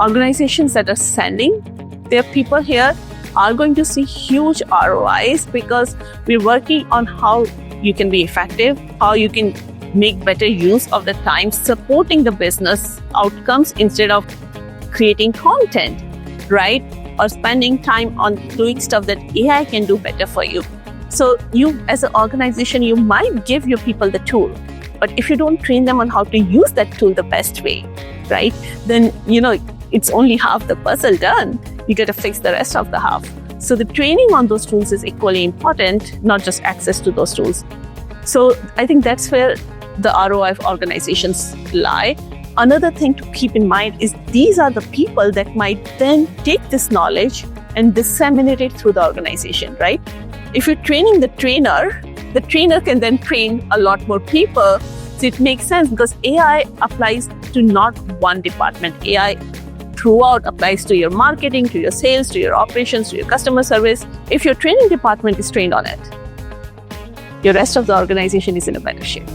organizations that are sending their people here are going to see huge ROIs because we're working on how you can be effective, how you can make better use of the time supporting the business outcomes instead of creating content, right? Or spending time on doing stuff that AI can do better for you. So you, as an organization, you might give your people the tool, but if you don't train them on how to use that tool the best way, right, then, it's only half the puzzle done. You got to fix the rest of the half. So the training on those tools is equally important, not just access to those tools. So I think that's where the ROI of organizations lie. Another thing to keep in mind is these are the people that might then take this knowledge and disseminate it through the organization, right? If you're training the trainer can then train a lot more people. So it makes sense because AI applies to not one department. AI throughout applies to your marketing, to your sales, to your operations, to your customer service. If your training department is trained on it, your rest of the organization is in a better shape.